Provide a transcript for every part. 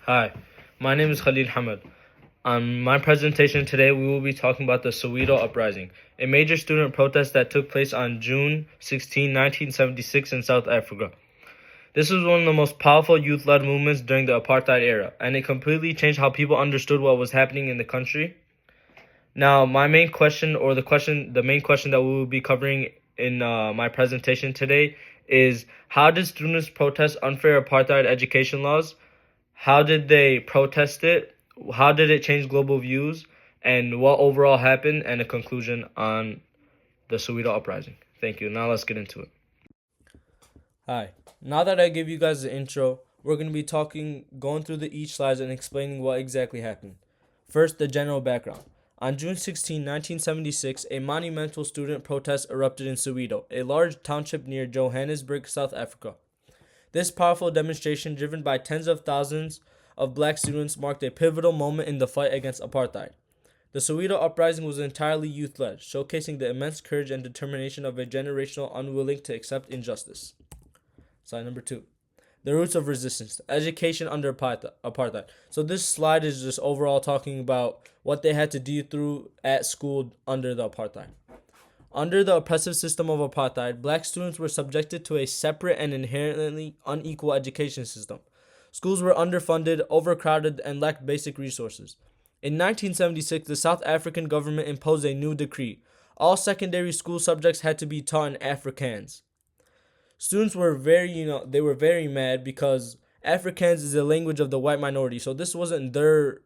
Hi, my name is Khalil Hamad. On my presentation today, we will be talking about the Soweto Uprising, a major student protest that took place on June 16, 1976 in South Africa. This was one of the most powerful youth-led movements during the apartheid era, and it completely changed how people understood what was happening in the country. Now, my main question, or the main question that we will be covering in my presentation today is: how did students protest unfair apartheid education laws? How did they protest it? How did it change global views? And what overall happened? And a conclusion on the Soweto Uprising. Thank you. Now let's get into it. Hi. Now that I give you guys the intro, we're going to be going through each slides and explaining what exactly happened. First, the general background. On June 16, 1976, a monumental student protest erupted in Soweto, a large township near Johannesburg, South Africa. This powerful demonstration, driven by tens of thousands of black students, marked a pivotal moment in the fight against apartheid. The Soweto Uprising was entirely youth-led, showcasing the immense courage and determination of a generation unwilling to accept injustice. Slide number 2. The roots of resistance. Education under apartheid. So this slide is just overall talking about what they had to do through at school under the apartheid. Under the oppressive system of apartheid, black students were subjected to a separate and inherently unequal education system. Schools were underfunded, overcrowded, and lacked basic resources. In 1976, the South African government imposed a new decree. All secondary school subjects had to be taught in Afrikaans. Students were very mad because Afrikaans is the language of the white minority. So this wasn't their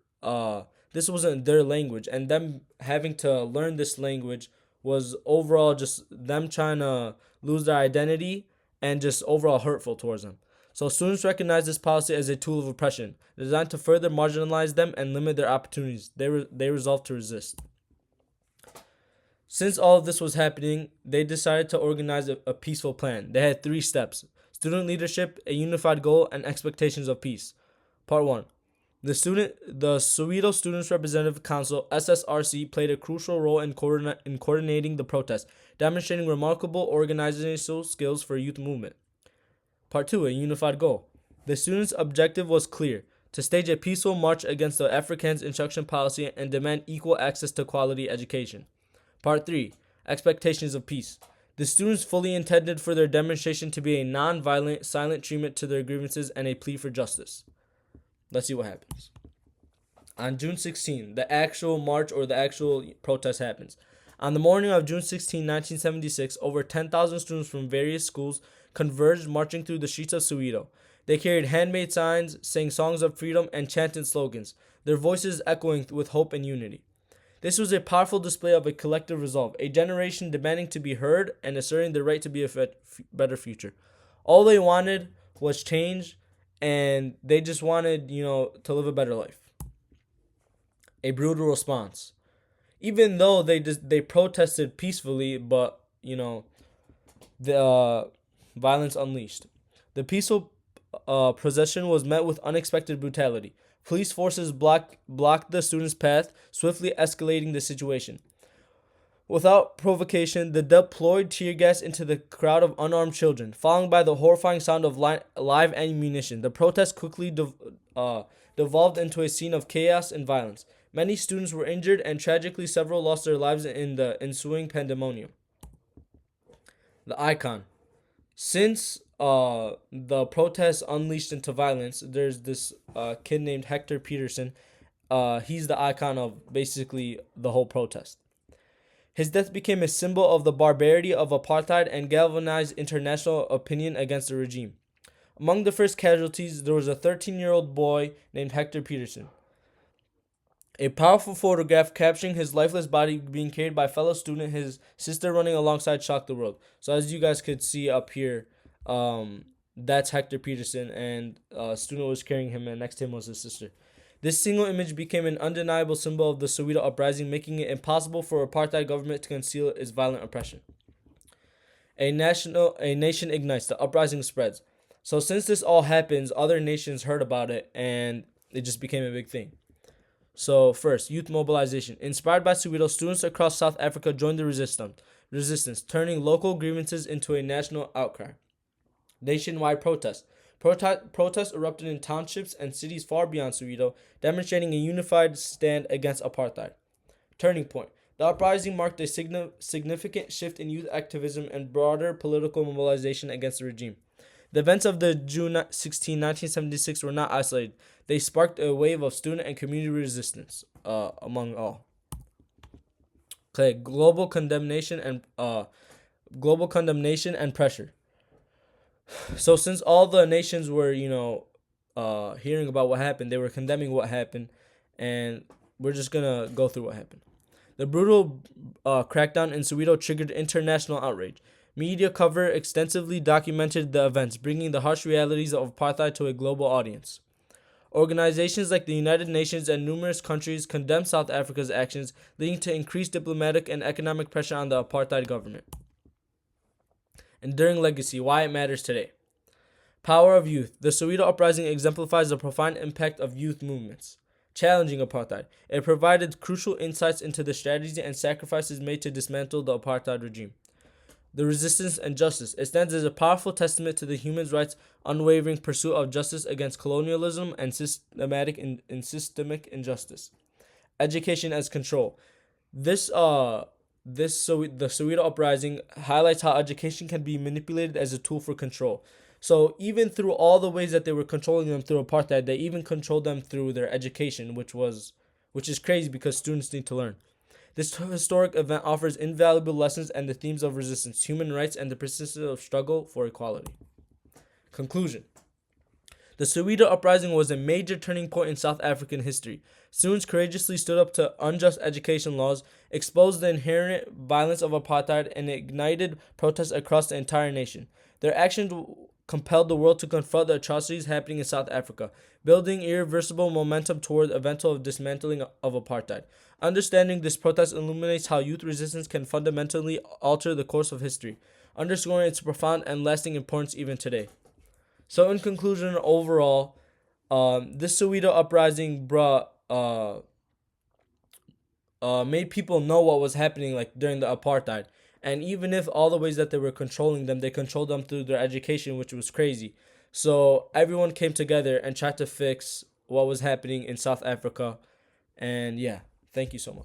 language, and them having to learn this language was overall just them trying to lose their identity and just overall hurtful towards them. So students recognized this policy as a tool of oppression, designed to further marginalize them and limit their opportunities. They resolved to resist. Since all of this was happening, they decided to organize a peaceful plan. They had 3 steps: student leadership, a unified goal, and expectations of peace. Part 1. The Soweto Students Representative Council (SSRC) played a crucial role in coordinating the protest, demonstrating remarkable organizational skills for youth movement. Part 2. A unified goal. The students' objective was clear: to stage a peaceful march against the Afrikaans instruction policy and demand equal access to quality education. Part 3. Expectations of peace. The students fully intended for their demonstration to be a non-violent, silent treatment to their grievances and a plea for justice. Let's see what happens. On June 16, the actual march or the actual protest happens. On the morning of June 16, 1976, over 10,000 students from various schools converged, marching through the streets of Soweto. They carried handmade signs, sang songs of freedom, and chanted slogans, their voices echoing with hope and unity. This was a powerful display of a collective resolve, a generation demanding to be heard and asserting their right to be a better future. All they wanted was change, and they just wanted, to live a better life. A brutal response. Even though they protested peacefully, but the violence unleashed. The peaceful procession was met with unexpected brutality. Police forces blocked the students' path, swiftly escalating the situation. Without provocation, they deployed tear gas into the crowd of unarmed children, followed by the horrifying sound of live ammunition. The protest quickly devolved into a scene of chaos and violence. Many students were injured, and tragically, several lost their lives in the ensuing pandemonium. The icon. Since the protests unleashed into violence, there's this kid named Hector Peterson. He's the icon of basically the whole protest. His death became a symbol of the barbarity of apartheid and galvanized international opinion against the regime. Among the first casualties, there was a 13-year-old boy named Hector Peterson. A powerful photograph capturing his lifeless body being carried by a fellow student, his sister running alongside, shocked the world. So as you guys could see up here, that's Hector Peterson, and a student was carrying him, and next to him was his sister. This single image became an undeniable symbol of the Soweto Uprising, making it impossible for apartheid government to conceal its violent oppression. A nation ignites. The uprising spreads. So since this all happens, other nations heard about it, and it just became a big thing. So first, youth mobilization. Inspired by Soweto, students across South Africa joined the resistance, turning local grievances into a national outcry. Nationwide protest. Protests erupted in townships and cities far beyond Soweto, demonstrating a unified stand against apartheid. Turning point. The uprising marked a significant shift in youth activism and broader political mobilization against the regime. The events of the June 16, 1976 were not isolated. They sparked a wave of student and community resistance among all. Okay, global condemnation and pressure. So since all the nations were, hearing about what happened, they were condemning what happened, and we're just gonna go through what happened. The brutal crackdown in Soweto triggered international outrage. Media cover extensively documented the events, bringing the harsh realities of apartheid to a global audience. Organizations like the United Nations and numerous countries condemned South Africa's actions, leading to increased diplomatic and economic pressure on the apartheid government. Enduring legacy, why it matters today. Power of youth. The Soweto Uprising exemplifies the profound impact of youth movements. Challenging apartheid. It provided crucial insights into the strategies and sacrifices made to dismantle the apartheid regime. The resistance and justice. It stands as a powerful testament to the human rights' unwavering pursuit of justice against colonialism and systemic injustice. Education as control. The Soweto Uprising highlights how education can be manipulated as a tool for control. So even through all the ways that they were controlling them through apartheid, they even controlled them through their education, which is crazy because students need to learn. This historic event offers invaluable lessons and the themes of resistance, human rights, and the persistence of struggle for equality. Conclusion. The Soweto Uprising was a major turning point in South African history. Students courageously stood up to unjust education laws, exposed the inherent violence of apartheid, and ignited protests across the entire nation. Their actions compelled the world to confront the atrocities happening in South Africa, building irreversible momentum toward eventual dismantling of apartheid. Understanding this protest illuminates how youth resistance can fundamentally alter the course of history, underscoring its profound and lasting importance even today. So, in conclusion, overall, this Soweto Uprising made people know what was happening like during the apartheid. And even if all the ways that they were controlling them, they controlled them through their education, which was crazy. So everyone came together and tried to fix what was happening in South Africa. And yeah, thank you so much.